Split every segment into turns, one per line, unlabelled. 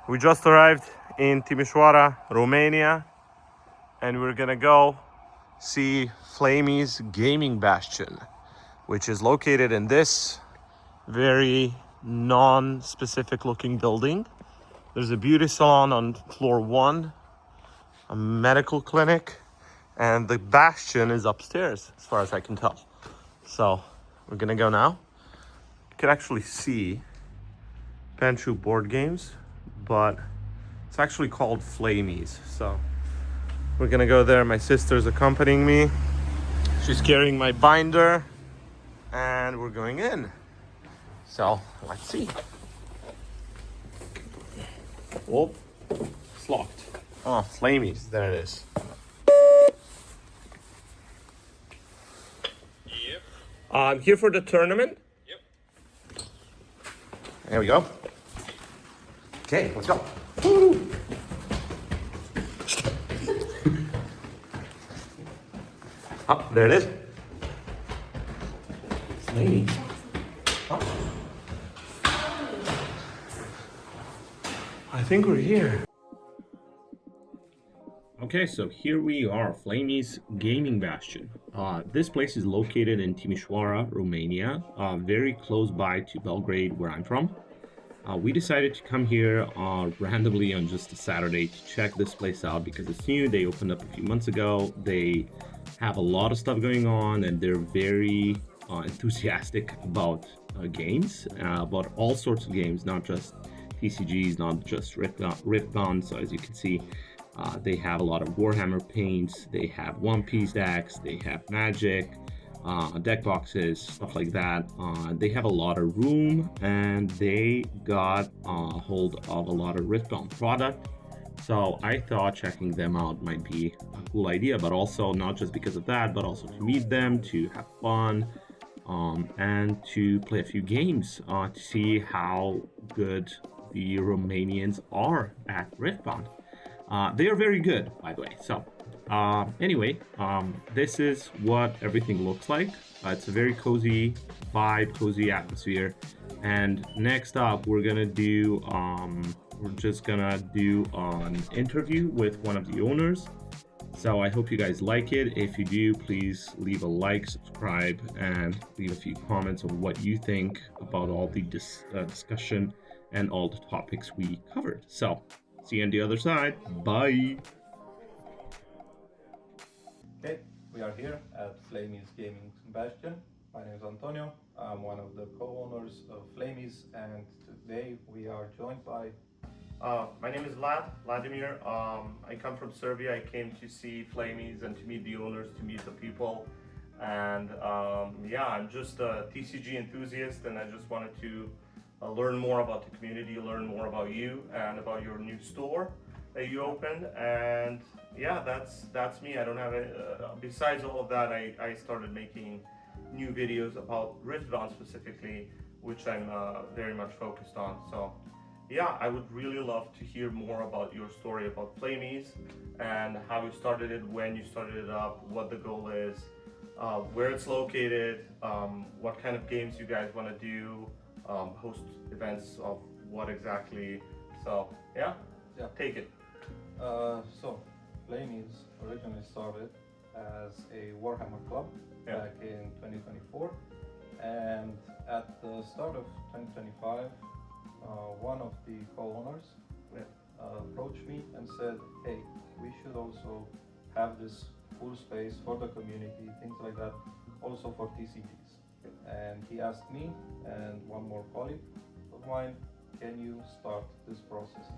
We just arrived in Timisoara, Romania, and we're gonna go see Flamey's Gaming Bastion, which is located in this very non-specific looking building. There's a beauty salon on floor 1, a medical clinic, and the Bastion is upstairs as far as I can tell. So we're gonna go now. You can actually see Panchu board games, but it's actually called Flamey's. So we're gonna go there. My sister's accompanying me. She's carrying my binder, and we're going in. So let's see. Whoop, it's locked. Oh, Flamey's, there it is.
Yep.
I'm here for the tournament.
Yep.
There we go. Okay, let's go. Woo. Oh, there it is. Flamey's. Oh. I think we're here. Okay, so here we are, Flamey's Gaming Bastion. This place is located in Timisoara, Romania, very close by to Belgrade, where I'm from. We decided to come here randomly on just a Saturday to check this place out because it's new. They opened up a few months ago. They have a lot of stuff going on, and they're very enthusiastic about games, about all sorts of games, not just TCGs, not just Riftbound. So as you can see, they have a lot of Warhammer paints, they have One Piece decks, they have Magic, deck boxes, stuff like that. They have a lot of room, and they got a hold of a lot of Riftbound product. So I thought checking them out might be a cool idea, but also not just because of that, but also to meet them, to have fun, and to play a few games, to see how good the Romanians are at Riftbound. They are very good, by the way. So anyway, this is what everything looks like. It's a very cozy vibe, cozy atmosphere. And next up, we're just gonna do an interview with one of the owners. So I hope you guys like it. If you do, please leave a like, subscribe, and leave a few comments on what you think about all the discussion and all the topics we covered. So see you on the other side. Bye.
Okay, we are here at Flamey's Gaming Bastion. My name is Antonio. I'm one of the co-owners of Flamey's, and today we are joined by...
My name is Vladimir. I come from Serbia. I came to see Flamey's and to meet the owners, to meet the people. And yeah, I'm just a TCG enthusiast, and I just wanted to learn more about the community, learn more about you and about your new store that you opened. And yeah, that's me. I don't have besides all of that, I started making new videos about Riftbound specifically, which I'm very much focused on. So yeah, I would really love to hear more about your story about Flamey's and how you started it, when you started it up, what the goal is, where it's located, what kind of games you guys want to do, host events of what exactly. So yeah, take it.
So, Flamey's originally started as a Warhammer club back in 2024, and at the start of 2025, one of the co-owners approached me and said, hey, we should also have this full space for the community, things like that, also for TCGs. And he asked me and one more colleague of mine, can you start this process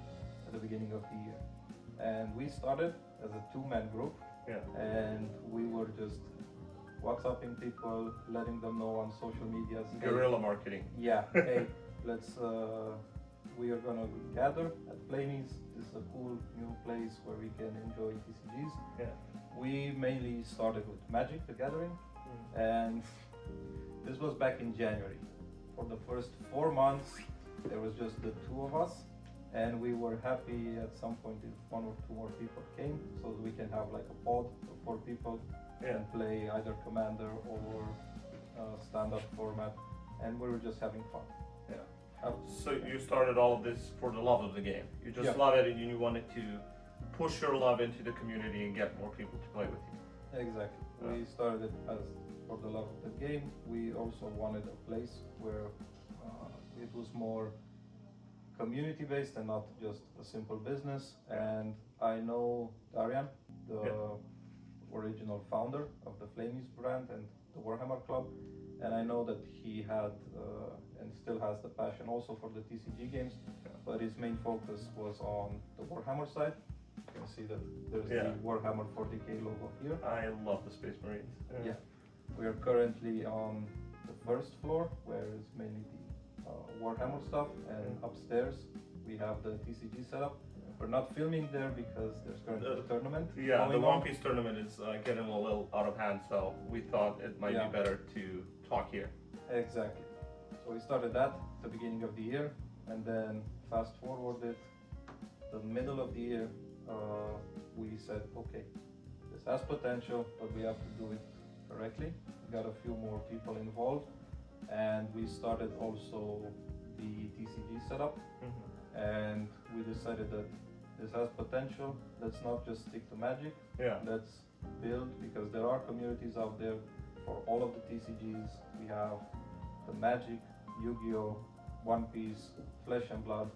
at the beginning of the year? And we started as a two-man group, and we were just WhatsApping people, letting them know on social media.
Guerrilla marketing.
Yeah, hey, we are gonna gather at Flamey's. This is a cool new place where we can enjoy TCGs.
Yeah.
We mainly started with Magic the Gathering, and this was back in January. For the first 4 months, there was just the two of us, and we were happy at some point if one or two more people came, so that we can have like a pod of 4 people and play either Commander or standard format, and we were just having fun.
So you started all of this for the love of the game. You just
Yeah.
love it, and you wanted to push your love into the community and get more people to play with you.
Exactly.
Yeah.
We started it as for the love of the game. We also wanted a place where it was more community based and not just a simple business. And I know Darian, the original founder of the Flamies brand and the Warhammer Club, and I know that he had and still has the passion also for the TCG games, but his main focus was on the Warhammer side. You can see that there's the Warhammer 40k logo here.
I love the Space Marines.
Yeah. We are currently on the first floor, where is mainly the Warhammer stuff, and upstairs we have the TCG setup. We're not filming there because there's currently a tournament.
Yeah, the
going
One
on.
Piece tournament is getting a little out of hand, so we thought it might be better to talk here.
Exactly. So we started that at the beginning of the year, and then fast forwarded the middle of the year. We said, okay, this has potential, but we have to do it correctly. We got a few more people involved, and we started also the TCG setup. And we decided that this has potential. Let's not just stick to Magic.
Yeah.
Let's build, because there are communities out there for all of the TCGs. We have the Magic, Yu-Gi-Oh, One Piece, Flesh and Blood,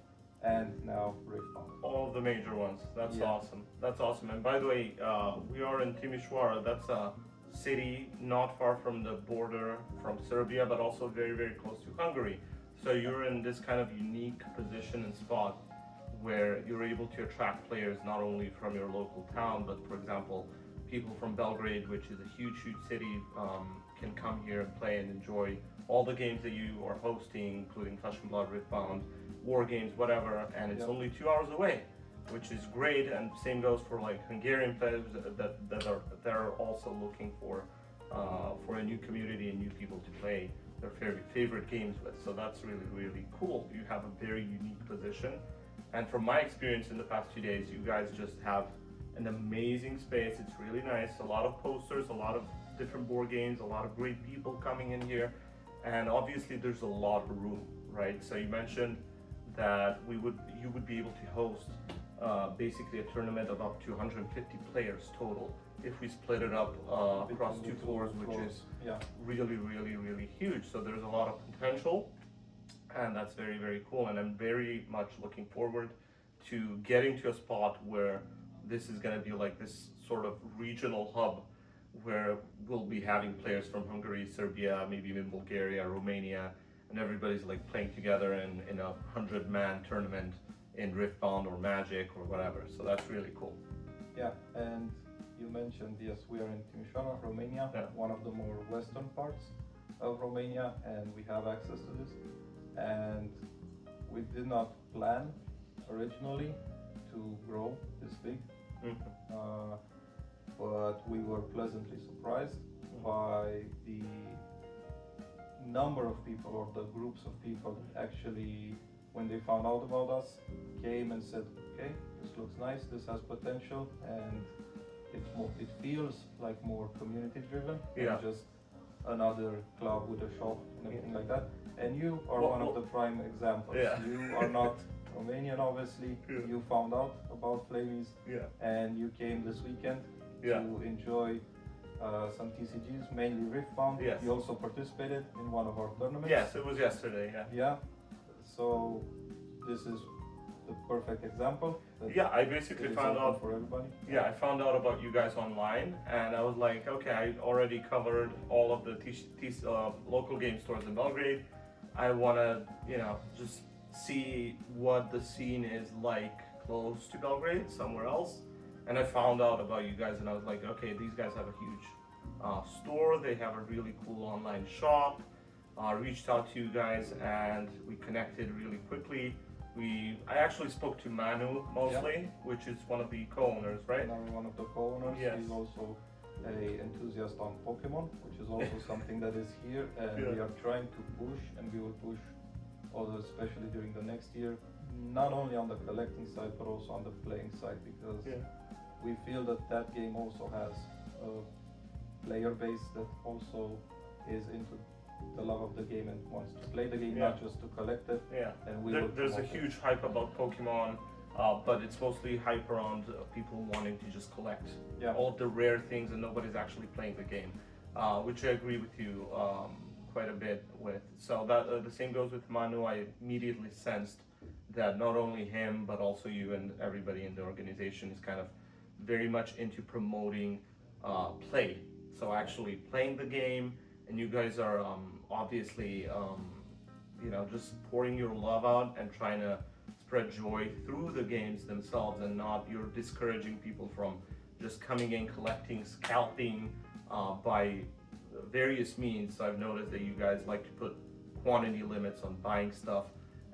and now Riftbound.
All of the major ones. That's awesome. That's awesome. And by the way, we are in Timisoara. That's a city not far from the border from Serbia, but also very, very close to Hungary. So you're in this kind of unique position and spot where you're able to attract players not only from your local town, but for example, people from Belgrade, which is a huge, huge city, can come here and play and enjoy all the games that you are hosting, including Flesh and Blood, Riftbound, War Games, whatever, and it's only 2 hours away, which is great. And same goes for like Hungarian players that are also looking for a new community and new people to play their favorite games with. So that's really, really cool. You have a very unique position. And from my experience in the past 2 days, you guys just have an amazing space. It's really nice. A lot of posters, a lot of different board games, a lot of great people coming in here. And obviously there's a lot of room, right? So you mentioned that you would be able to host basically a tournament of up to 150 players total if we split it up across 2 floors, which is really, really, really huge. So there's a lot of potential, and that's very, very cool. And I'm very much looking forward to getting to a spot where this is going to be like this sort of regional hub where we'll be having players from Hungary, Serbia, maybe even Bulgaria, Romania, and everybody's like playing together in a 100-man tournament in Riftbound or Magic or whatever. So that's really cool.
Yeah, and you mentioned, yes, we are in Timisoara, Romania, one of the more western parts of Romania, and we have access to this. And we did not plan originally to grow this big, but we were pleasantly surprised by the number of people, or the groups of people that actually, when they found out about us, came and said, okay, this looks nice, this has potential, and it feels like more community driven than just another club with a shop and everything like that. And you are one of the prime examples. You are not Romanian, obviously. You found out about Flamies, and you came this weekend to enjoy some TCGs, mainly Riftbound. You also participated in one of our tournaments.
Yes, it was yesterday.
Yeah. So this is the perfect example.
I basically found out
for everybody.
I found out about you guys online, and I was like, okay, I already covered all of the local game stores in Belgrade. I want to, just see what the scene is like close to Belgrade, somewhere else. And I found out about you guys, and I was like, okay, these guys have a huge store. They have a really cool online shop. Reached out to you guys, and we connected really quickly. I actually spoke to Manu mostly, which is one of the co-owners, right?
One of the co-owners.
Yes.
He's also an enthusiast on Pokemon, which is also something that is here, and we are trying to push, and we will push also, especially during the next year, not only on the collecting side, but also on the playing side, because we feel that game also has a player base that also is into the love of the game and wants to play the game,
Yeah.
not just to collect it.
Yeah.
And we
There's a
promote it.
huge hype about Pokemon, but it's mostly hype around people wanting to just collect
Yeah.
all the rare things and nobody's actually playing the game, which I agree with you quite a bit with. So that the same goes with Manu. I immediately sensed that not only him but also you and everybody in the organization is kind of very much into promoting play. So actually playing the game, and you guys are obviously just pouring your love out and trying to spread joy through the games themselves, and not you're discouraging people from just coming in, collecting, scalping by various means. I've noticed that you guys like to put quantity limits on buying stuff,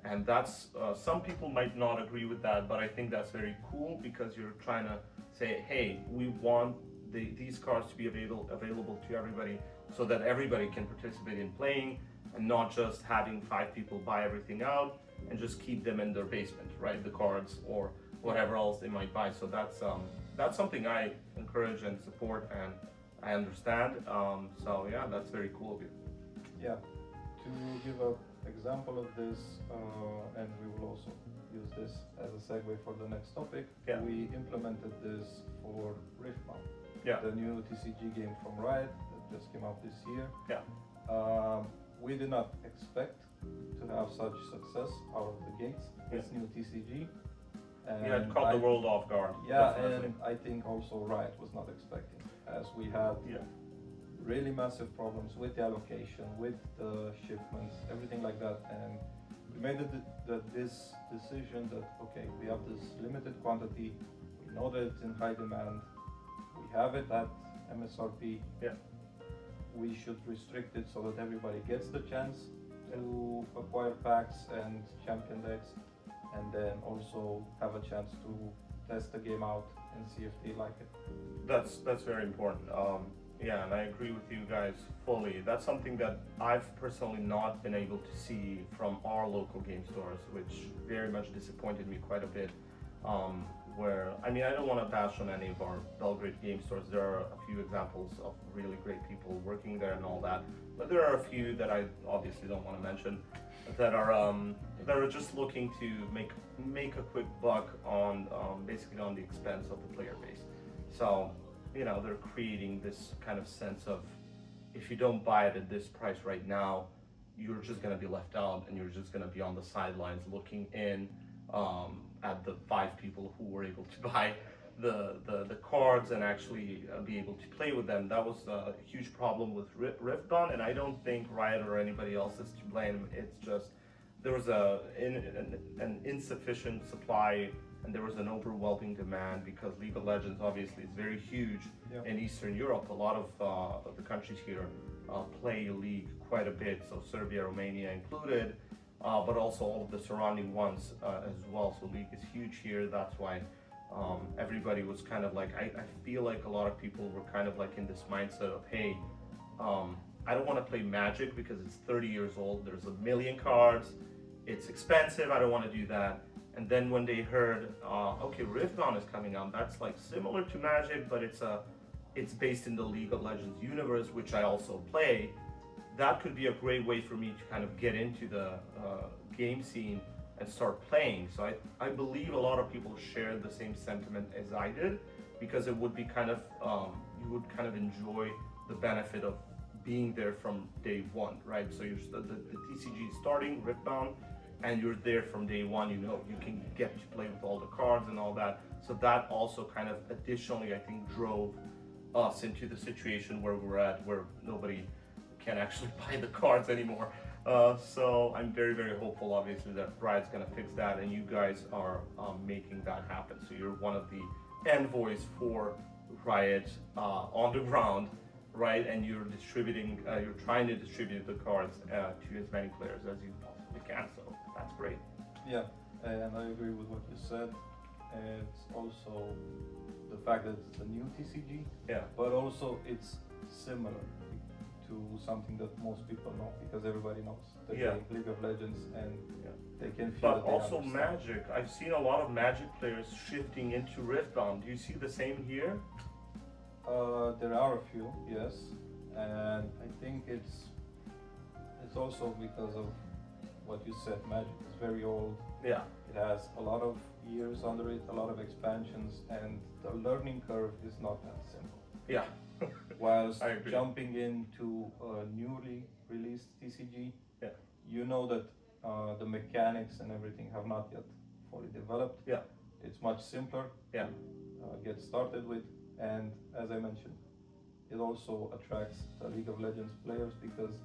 and that's some people might not agree with that, but I think that's very cool because you're trying to say, hey, we want these cards to be available to everybody, so that everybody can participate in playing, and not just having 5 people buy everything out and just keep them in their basement, right? The cards or whatever else they might buy. So that's something I encourage and support, and I understand. So yeah, that's very cool of you.
Yeah. To give an example of this, and we will also use this as a segue for the next topic,
Yeah.
we implemented this for Riftbound,
Yeah.
the new TCG game from Riot that just came out this year.
Yeah.
We did not expect to have such success out of the gates, this new TCG. And
Yeah, it caught the world off guard.
Yeah,
definitely.
and I think also Riot was not expecting, as we had
Yeah.
really massive problems with the allocation, with the shipments, everything like that. And we made this decision that, okay, we have this limited quantity, we know that it's in high demand, we have it at MSRP.
Yeah.
We should restrict it so that everybody gets the chance to acquire packs and champion decks, and then also have a chance to test the game out and see if they like it.
That's very important. Yeah, and I agree with you guys fully. That's something that I've personally not been able to see from our local game stores, which very much disappointed me quite a bit. Where, I mean, I don't want to bash on any of our Belgrade game stores. There are a few examples of really great people working there and all that, but there are a few that I obviously don't want to mention that are just looking to make a quick buck on basically on the expense of the player base. So they're creating this kind of sense of, if you don't buy it at this price right now, you're just going to be left out, and you're just going to be on the sidelines looking in at the 5 people who were able to buy the cards and actually be able to play with them. That was a huge problem with Riftbound, and I don't think Riot or anybody else is to blame. It's just there was an insufficient supply, and there was an overwhelming demand, because League of Legends obviously is very huge in Eastern Europe. A lot of the countries here play League quite a bit, so Serbia, Romania included, but also all of the surrounding ones as well. So League is huge here. That's why everybody was kind of like, I feel like a lot of people were kind of like in this mindset of, hey, I don't want to play Magic because it's 30 years old, there's a million cards, it's expensive, I don't want to do that. And then when they heard, okay, Riftbound is coming out, that's like similar to Magic, but it's based in the League of Legends universe, which I also play. That could be a great way for me to kind of get into the game scene and start playing. So I believe a lot of people shared the same sentiment as I did, because it would be kind of, you would kind of enjoy the benefit of being there from day one, right? So the TCG is starting, Riftbound, and you're there from day one. You can get to play with all the cards and all that. So that also kind of additionally, I think, drove us into the situation where we're at, where nobody can actually buy the cards anymore. So I'm very, very hopeful, obviously, that Riot's going to fix that, and you guys are making that happen. So you're one of the envoys for Riot on the ground, right? And you're trying to distribute the cards to as many players as you possibly can. So that's great.
Yeah, and I agree with what you said. It's also the fact that it's a new TCG, but also it's similar to something that most people know, because everybody knows the game League of Legends, and they can feel.
But also Magic. I've seen a lot of Magic players shifting into Riftbound. Do you see the same here?
There are a few, yes, and I think It's also because of what you said. Magic is very old.
Yeah.
It has a lot of years under it, a lot of expansions, and the learning curve is not that simple.
Yeah.
Whilst
I agree.
jumping into a newly released TCG,
Yeah.
you know that the mechanics and everything have not yet fully developed.
Yeah.
It's much simpler
Yeah.
to get started with, and as I mentioned, it also attracts the League of Legends players because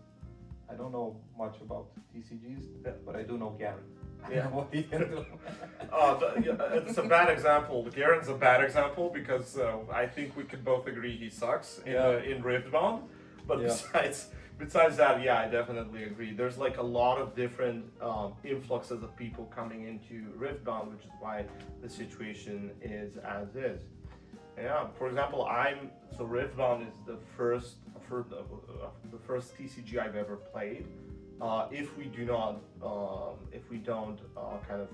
I don't know much about TCGs,
Yeah.
but I do know Garen.
Yeah.
What he can do.
It's a bad example. Garen's a bad example because I think we could both agree he sucks in Riftbound. But besides that, yeah, I definitely agree. There's like a lot of different influxes of people coming into Riftbound, which is why the situation is as is. Yeah, for example, Riftbound is the first TCG I've ever played. If we don't kind of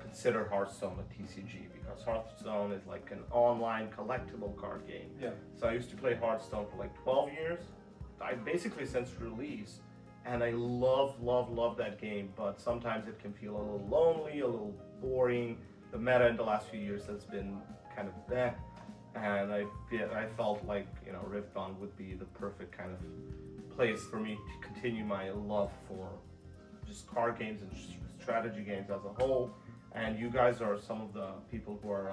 consider Hearthstone a TCG, because Hearthstone is like an online collectible card game.
Yeah.
So I used to play Hearthstone for like 12 years. I basically since release, and I love that game. But sometimes it can feel a little lonely, a little boring. The meta in the last few years has been kind of bleh, and I felt like Riftbound would be the perfect kind of place for me to continue my love for just card games and strategy games as a whole. And you guys are some of the people who are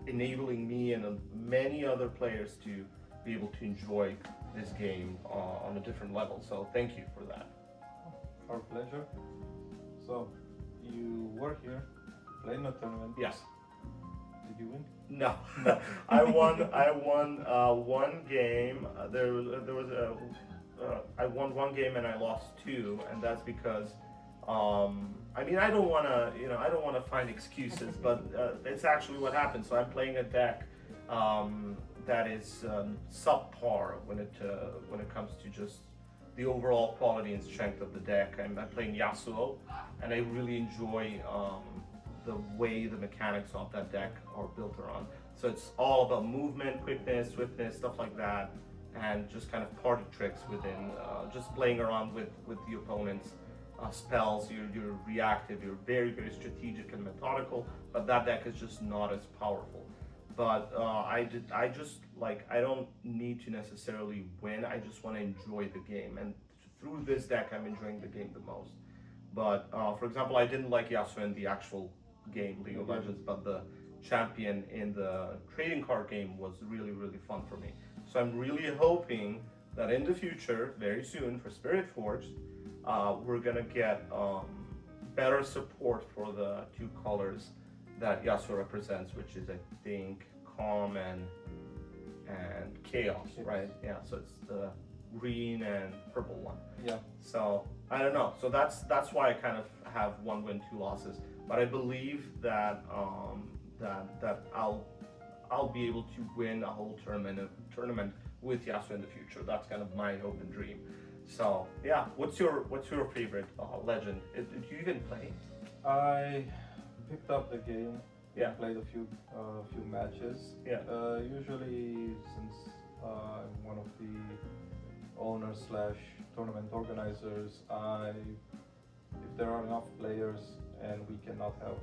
enabling me and many other players to be able to enjoy this game on a different level. So thank you for that.
Our pleasure. So you were here, playing a tournament.
Yes.
Did you win?
No, I won one game. I won one game and I lost two, and that's because I don't want to find excuses, but it's actually what happened. So I'm playing a deck that is subpar when it comes to just the overall quality and strength of the deck. I'm playing Yasuo, and I really enjoy the way the mechanics of that deck are built around. So it's all about movement, quickness, swiftness, stuff like that, and just kind of party tricks within just playing around with the opponent's spells. You're reactive, you're very strategic and methodical, but that deck is just not as powerful. But I don't need to necessarily win. I just want to enjoy the game, and through this deck, I'm enjoying the game the most. But for example, I didn't like Yasuo in the actual game, League of Legends, but the champion in the trading card game was really fun for me. So I'm really hoping that in the future, very soon, for Spirit Forged, we're gonna get better support for the two colors that Yasuo represents, which is I think calm and chaos, right? Yeah, so it's the green and purple one.
Yeah.
So I don't know. So that's why I kind of have 1 win, 2 losses. But I believe that that I'll be able to win a whole tournament with Yasuo in the future. That's kind of my hope and dream. So yeah, what's your favorite legend? Did you even play?
I picked up the game.
Yeah.
Played a few matches.
Yeah.
Usually, since I'm one of the owners / tournament organizers, if there are enough players and we cannot have,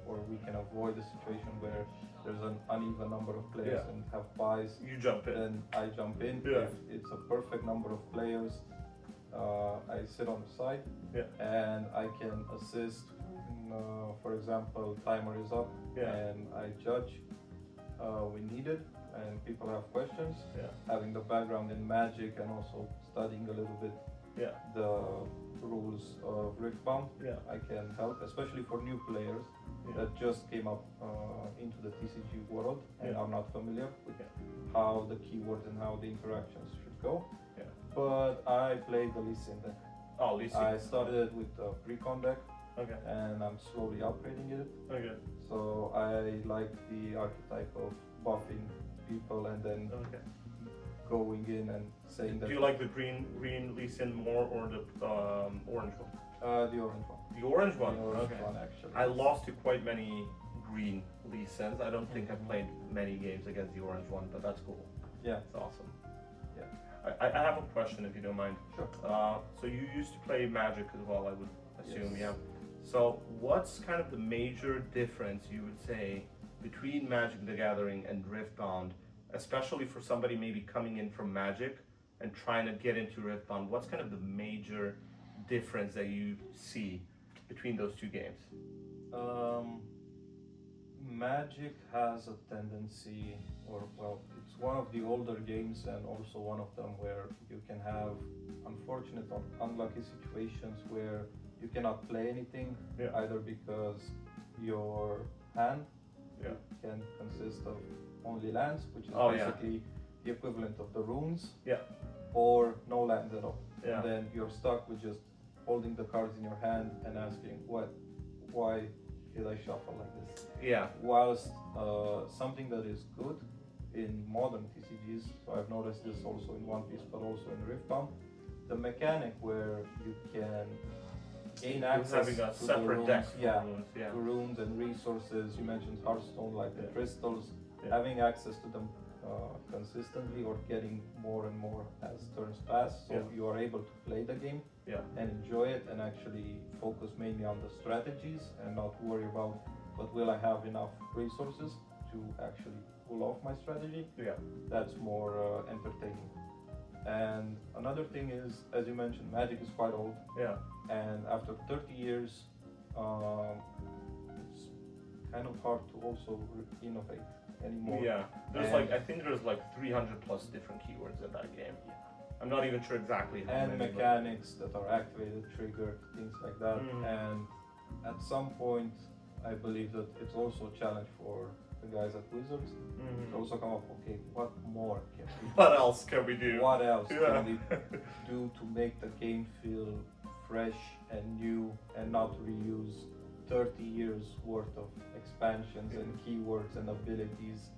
or we can avoid a situation where there's an uneven number of players and have buys,
You jump in.
then I jump in.
Yeah.
If it's a perfect number of players, I sit on the side and I can assist. For example, timer is up and I judge. We need it, and people have questions. Having the background in Magic and also studying a little bit the rules of Riftbound, I can help, especially for new players that just came up into the TCG world and are not familiar with how the keywords and how the interactions should go. But I played the Lee Sin deck.
Oh, Lee Sin.
I started with the pre-con deck.
Okay.
And I'm slowly upgrading it.
Okay.
So I like the archetype of buffing people and then going in and saying that.
Do you like the green Lee Sin more or the orange one?
The orange one.
The orange one.
The orange one, actually.
I lost to quite many green Lee Sins. I don't think I played many games against the orange one, but that's cool.
Yeah.
It's awesome.
Yeah.
I have a question if you don't mind.
Sure.
So you used to play Magic as well, I would assume,
Yes.
yeah. So what's kind of the major difference you would say between Magic the Gathering and Riftbound, especially for somebody maybe coming in from Magic and trying to get into Riftbound? What's kind of the major difference that you see between those two games?
Magic has a tendency, or well, it's one of the older games and also one of them where you can have unfortunate or unlucky situations where you cannot play anything, either because your hand can consist of only lands, which is basically the equivalent of the runes, or no lands at all. And then you're stuck with just holding the cards in your hand and asking, why did I shuffle like this?
Yeah.
Whilst something that is good in modern TCGs, so I've noticed this also in One Piece, but also in Riftbound, the mechanic where you can gain access
having a
to
separate
the runes,
deck for runes,
to runes and resources. You mentioned Hearthstone, like the crystals,
Yeah.
having access to them consistently or getting more and more as turns pass, so you are able to play the game and enjoy it and actually focus mainly on the strategies and not worry about, but will I have enough resources to actually pull off my strategy? That's more entertaining. And another thing is, as you mentioned, Magic is quite old. And after 30 years, it's kind of hard to also innovate anymore.
There's I think there's 300 plus different keywords in that game. I'm not even sure exactly how
And
many.
mechanics that are activated, triggered, things like that. And at some point, I believe that it's also a challenge for the guys at Wizards to also come up, okay, what more can we do?
What else can we do?
What else can we do to make the game feel fresh and new and not reuse 30 years worth of expansions and keywords and abilities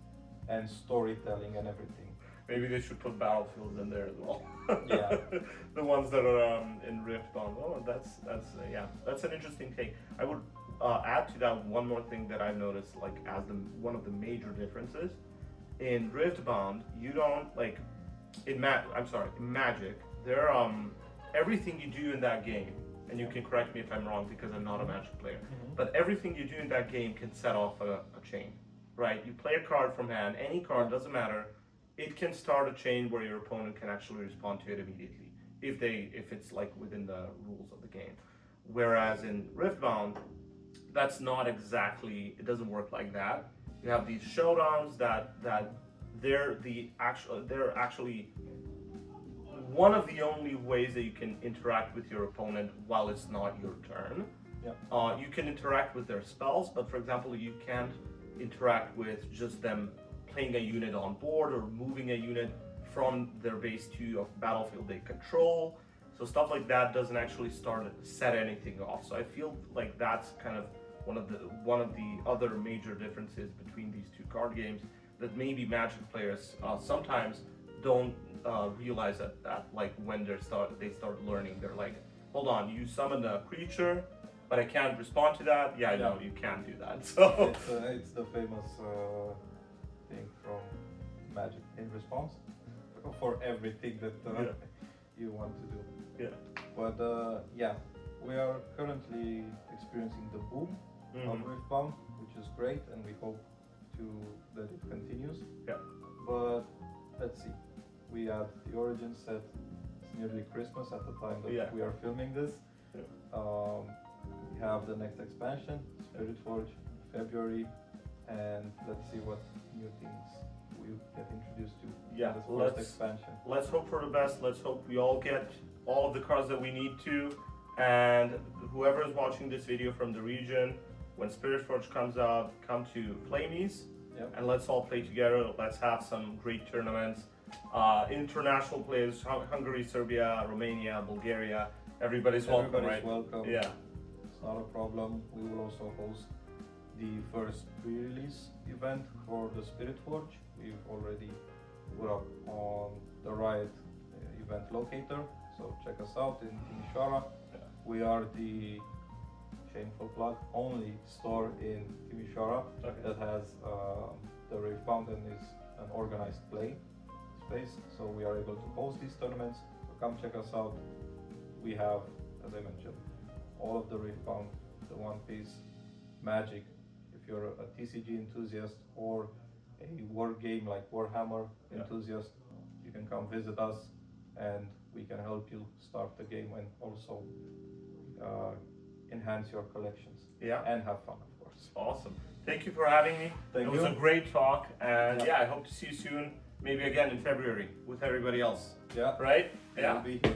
and storytelling and everything?
Maybe they should put battlefields in there as well.
Yeah.
The ones that are in Riftbound. Oh, that's an interesting take. I would add to that one more thing that I've noticed, as one of the major differences in Riftbound. You don't in Magic. There everything you do in that game, and you can correct me if I'm wrong because I'm not a Magic player, but everything you do in that game can set off a chain, right? You play a card from hand, any card, doesn't matter. It can start a chain where your opponent can actually respond to it immediately if it's within the rules of the game. Whereas in Riftbound, that's not exactly, it doesn't work like that. You have these showdowns that they're actually one of the only ways that you can interact with your opponent while it's not your turn. You can interact with their spells, but for example, you can't interact with just them playing a unit on board or moving a unit from their base to a battlefield they control. So stuff like that doesn't actually set anything off. So I feel like that's kind of one of the other major differences between these two card games that maybe Magic players sometimes don't realize that when they start learning, they're like, hold on, you summoned a creature, but I can't respond to that. Yeah, I know you can't do that. So
it's the famous thing from Magic in response for everything that you want to do. But we are currently experiencing the boom of Riftbound, which is great, and we hope that it continues. But let's see. We have the origin set. It's nearly Christmas at the time that we are filming this. We have the next expansion, Spirit Forge, in February, and let's see what new things we get introduced to in this first expansion.
Let's hope for the best. Let's hope we all get all of the cards that we need to. And whoever is watching this video from the region, when Spirit Forge comes out, come to Flamies, and let's all play together. Let's have some great tournaments. International players, Hungary, Serbia, Romania, Bulgaria. Everybody's welcome, right?
Welcome.
Yeah.
It's not a problem. We will also host the first pre-release event for the Spirit Forge. We've already put up on the Riot event locator, so check us out in Timisoara. We are the shameful plug only store in Timisoara that has the Riftbound and is an organized play. space, so we are able to host these tournaments. So come check us out. We have, as I mentioned, all of the Riftbound, the One Piece, Magic. If you're a TCG enthusiast or a war game like Warhammer enthusiast, you can come visit us and we can help you start the game and also enhance your collections and have fun, of course.
Awesome. Thank you for having me.
Thank
it was
you.
a great talk, and I hope to see you soon, maybe again in February with everybody else.
Yeah.
Right?
We'll be here.